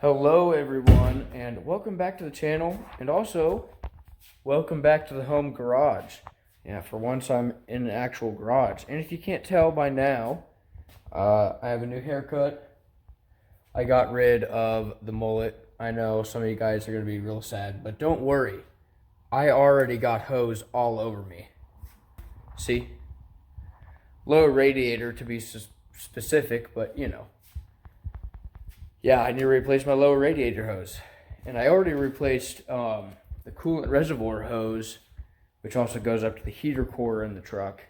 Hello everyone, and welcome back to the channel, and also welcome back to the home garage. Yeah, for once I'm in an actual garage. And if you can't tell by now, I have a new haircut. I got rid of the mullet. I know some of you guys are going to be real sad, but don't worry. I already got hose all over me. See? Lower radiator to be specific, but you know. Yeah, I need to replace my lower radiator hose. And I already replaced the coolant reservoir hose, which also goes up to the heater core in the truck.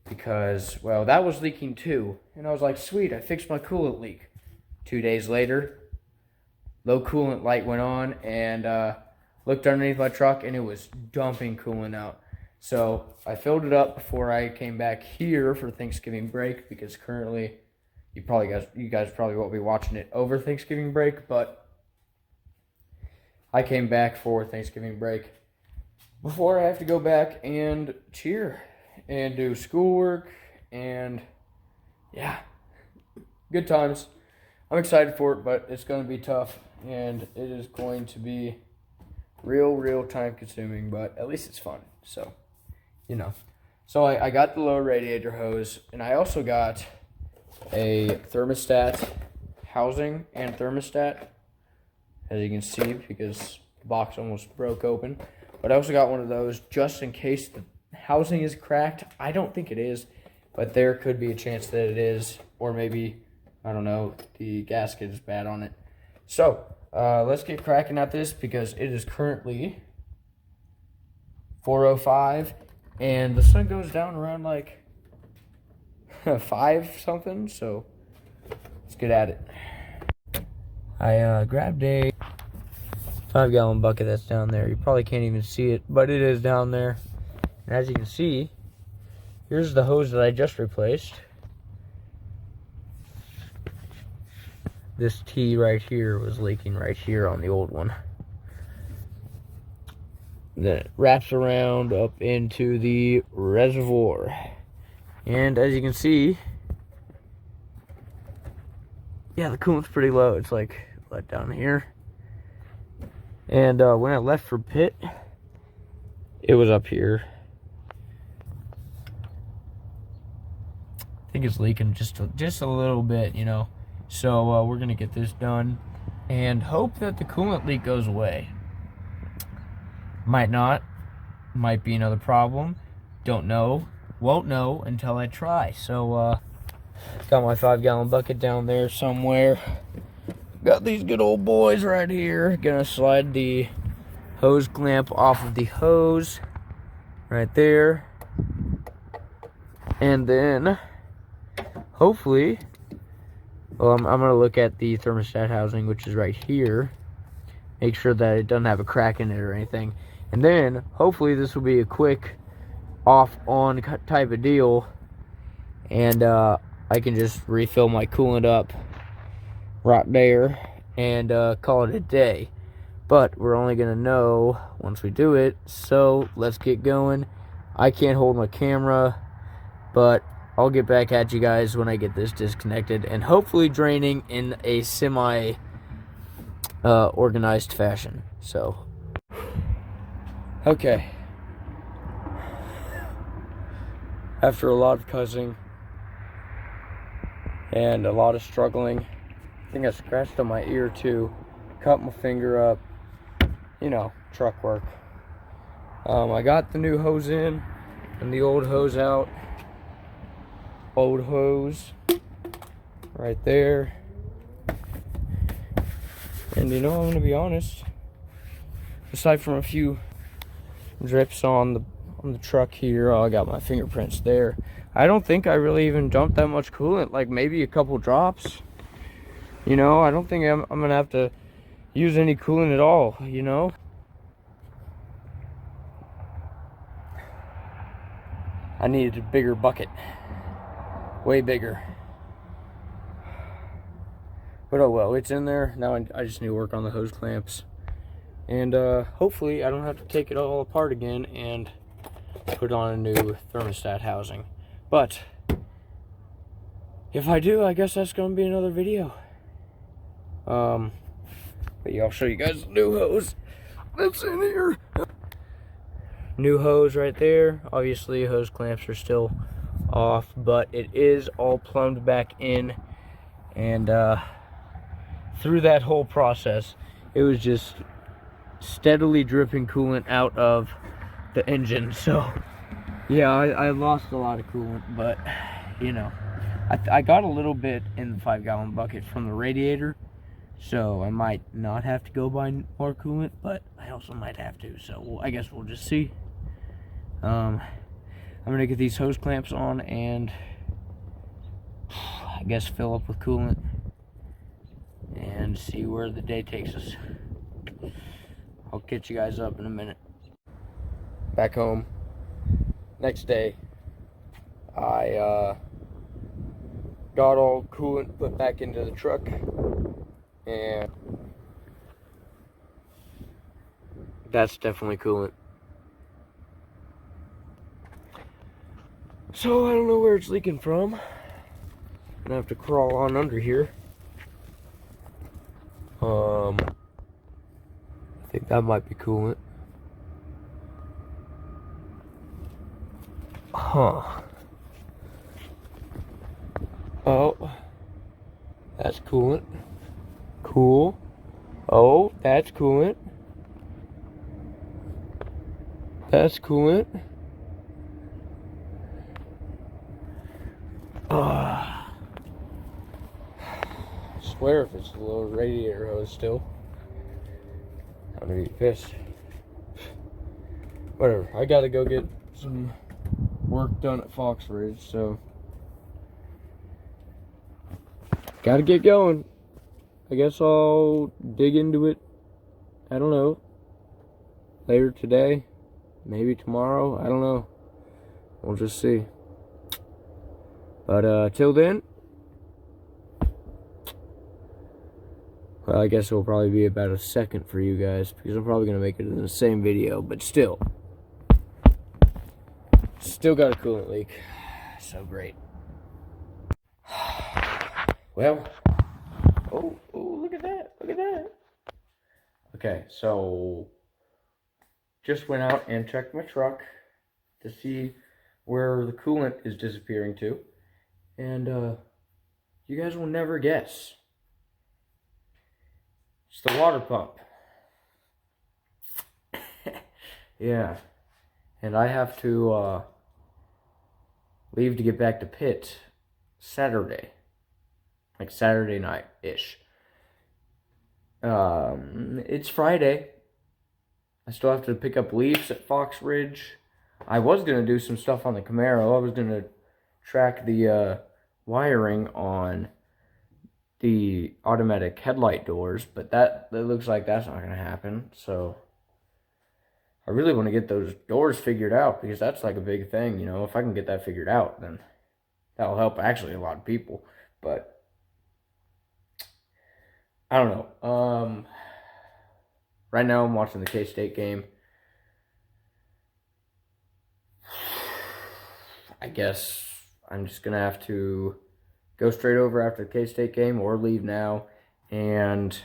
Because, well, that was leaking too. And I was like, sweet, I fixed my coolant leak. 2 days later, low coolant light went on, and looked underneath my truck, and it was dumping coolant out. So I filled it up before I came back here for Thanksgiving break, because currently you guys probably won't be watching it over Thanksgiving break, but I came back for Thanksgiving break before I have to go back and cheer and do schoolwork, and yeah, good times. I'm excited for it, but it's going to be tough, and it is going to be real time consuming, but at least it's fun. So, you know. So I got the lower radiator hose, and I also got a thermostat housing and thermostat, as you can see, because the box almost broke open. But I also got one of those just in case the housing is cracked. I don't think it is, but there could be a chance that it is, or maybe, I don't know, the gasket is bad on it. So let's get cracking at this, because it is currently 4:05, and the sun goes down around like 5 something, so let's get at it. I grabbed a 5-gallon bucket that's down there. You probably can't even see it, but it is down there. And as you can see, here's the hose that I just replaced. This T right here was leaking right here on the old one. Then it wraps around up into the reservoir. And as you can see, yeah, the coolant's pretty low. It's like let down here. And when I left for pit, it was up here. I think it's leaking just a little bit, you know. So we're gonna get this done and hope that the coolant leak goes away. Might not. Might be another problem. Don't know. Won't know until I try. So got my 5-gallon bucket down there somewhere. Got these good old boys right here. Gonna slide the hose clamp off of the hose right there, and then hopefully, well, I'm gonna look at the thermostat housing, which is right here, make sure that it doesn't have a crack in it or anything, and then hopefully this will be a quick off-on type of deal, and I can just refill my coolant up right there and call it a day. But we're only gonna know once we do it, so let's get going. I can't hold my camera, but I'll get back at you guys when I get this disconnected and hopefully draining in a semi organized fashion. So okay, after a lot of cussing and a lot of struggling, I think I scratched on my ear too, cut my finger up, you know, truck work. I got the new hose in and the old hose out. Old hose right there. And you know, I'm gonna be honest, aside from a few drips on the truck here, I got my fingerprints there. I don't think I really even dumped that much coolant, like maybe a couple drops. You know, I don't think I'm gonna have to use any coolant at all, you know. I needed a bigger bucket, way bigger. But oh well, it's in there. Now I just need to work on the hose clamps. And hopefully I don't have to take it all apart again and put on a new thermostat housing. But if I do, I guess that's going to be another video. But yeah, I'll show you guys the new hose that's in here. New hose right there. Obviously, hose clamps are still off, but it is all plumbed back in. And through that whole process, it was just steadily dripping coolant out of the engine. So yeah, I lost a lot of coolant, but you know, I got a little bit in the 5-gallon bucket from the radiator, so I might not have to go buy more coolant, but I also might have to, so I guess we'll just see. I'm gonna get these hose clamps on and I guess fill up with coolant and see where the day takes us. I'll catch you guys up in a minute. Back home. Next day, I got all coolant put back into the truck, and that's definitely coolant. So I don't know where it's leaking from. I'm gonna have to crawl on under here. I think that might be coolant. Huh. Oh, that's coolant. Cool. Oh, that's coolant. That's coolant. I swear if it's the little radiator hose still, I'm gonna be pissed. Whatever, I gotta go get some work done at Fox Ridge, so gotta get going. I guess I'll dig into it, I don't know, later today, maybe tomorrow, I don't know. We'll just see. But till then, well, I guess it'll probably be about a second for you guys, because I'm probably gonna make it in the same video, but still got a coolant leak. So great. Well, oh, look at that, look at that. Okay, so just went out and checked my truck to see where the coolant is disappearing to, and you guys will never guess. It's the water pump. Yeah, and I have to leave to get back to Pitt Saturday, like Saturday night-ish. It's Friday. I still have to pick up leaves at Fox Ridge. I was going to do some stuff on the Camaro. I was going to track the wiring on the automatic headlight doors, but that looks like that's not going to happen. So I really want to get those doors figured out, because that's like a big thing, you know. If I can get that figured out, then that'll help actually a lot of people. But I don't know. Right now I'm watching the K-State game. I guess I'm just gonna have to go straight over after the K-State game, or leave now and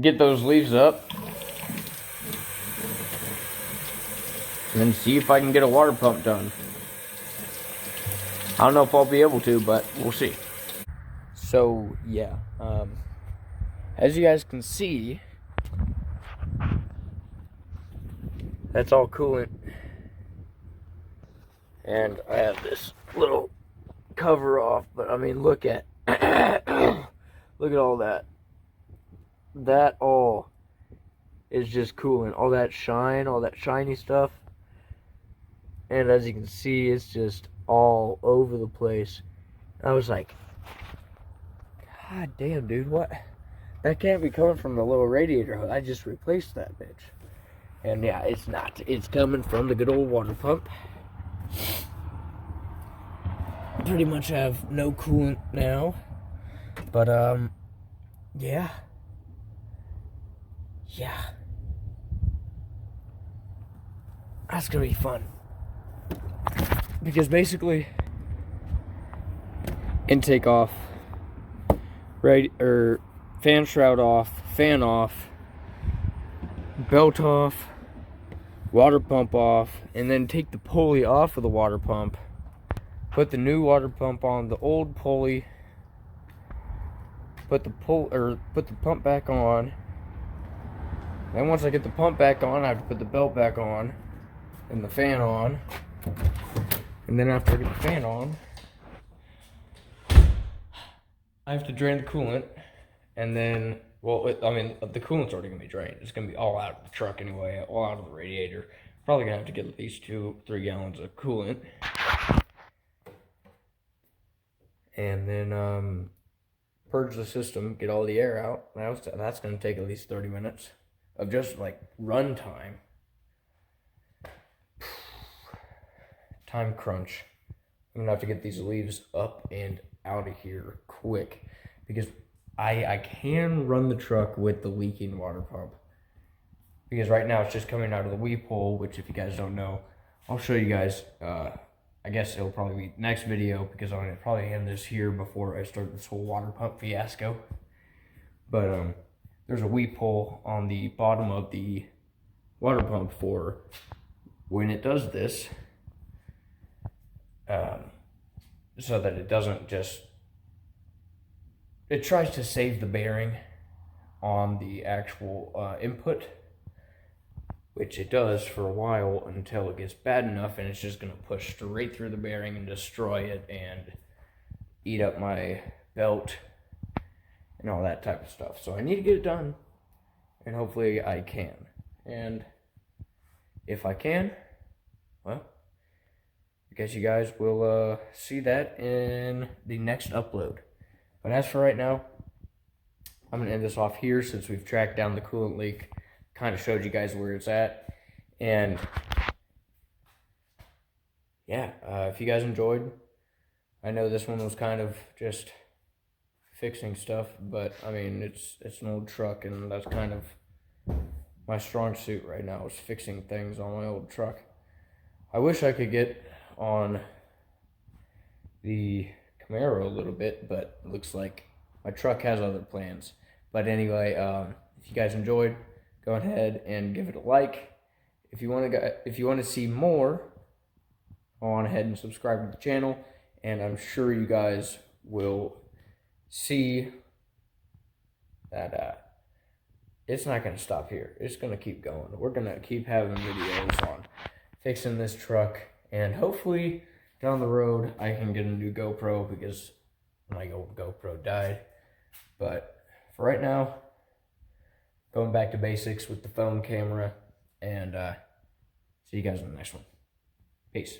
get those leaves up and then see if I can get a water pump done. I don't know if I'll be able to, but we'll see. So yeah, as you guys can see, that's all coolant, and I have this little cover off, but I mean, look at look at all that. That all is just coolant. All that shine, all that shiny stuff. And as you can see, it's just all over the place. I was like, God damn, dude, what? That can't be coming from the little radiator hose. I just replaced that bitch. And yeah, it's not. It's coming from the good old water pump. Pretty much have no coolant now. But, yeah. Yeah. That's gonna be fun. Because basically, intake off, right, or fan shroud off, fan off, belt off, water pump off, and then take the pulley off of the water pump, put the new water pump on the old pulley, put the pump back on. Then once I get the pump back on, I have to put the belt back on and the fan on. And then after I get the fan on, I have to drain the coolant. And then, well, the coolant's already gonna be drained. It's gonna be all out of the truck anyway, all out of the radiator. Probably gonna have to get at least 2-3 gallons of coolant. And then purge the system, get all the air out. That's gonna take at least 30 minutes of just like run time. Time crunch. I'm gonna have to get these leaves up and out of here quick because I can run the truck with the leaking water pump, because right now it's just coming out of the weep hole, which if you guys don't know, I'll show you guys. I guess it'll probably be next video, because I'm gonna probably end this here before I start this whole water pump fiasco. But there's a weep hole on the bottom of the water pump for when it does this, so that it doesn't just, it tries to save the bearing on the actual input, which it does for a while until it gets bad enough and it's just going to push straight through the bearing and destroy it and eat up my belt and all that type of stuff. So I need to get it done, and hopefully I can. And if I can, well, I guess you guys will see that in the next upload. But as for right now, I'm going to end this off here since we've tracked down the coolant leak, kind of showed you guys where it's at. And yeah, if you guys enjoyed, I know this one was kind of just fixing stuff, but I mean, it's an old truck, and that's kind of my strong suit right now, is fixing things on my old truck. I wish I could get on the Camaro a little bit, but it looks like my truck has other plans. But anyway, if you guys enjoyed, go ahead and give it a like. If you want to see more, go on ahead and subscribe to the channel, and I'm sure you guys will see that it's not going to stop here. It's going to keep going. We're going to keep having videos on fixing this truck, and hopefully down the road I can get a new GoPro, because my old GoPro died. But for right now, going back to basics with the phone camera, and see you guys in the next one. Peace.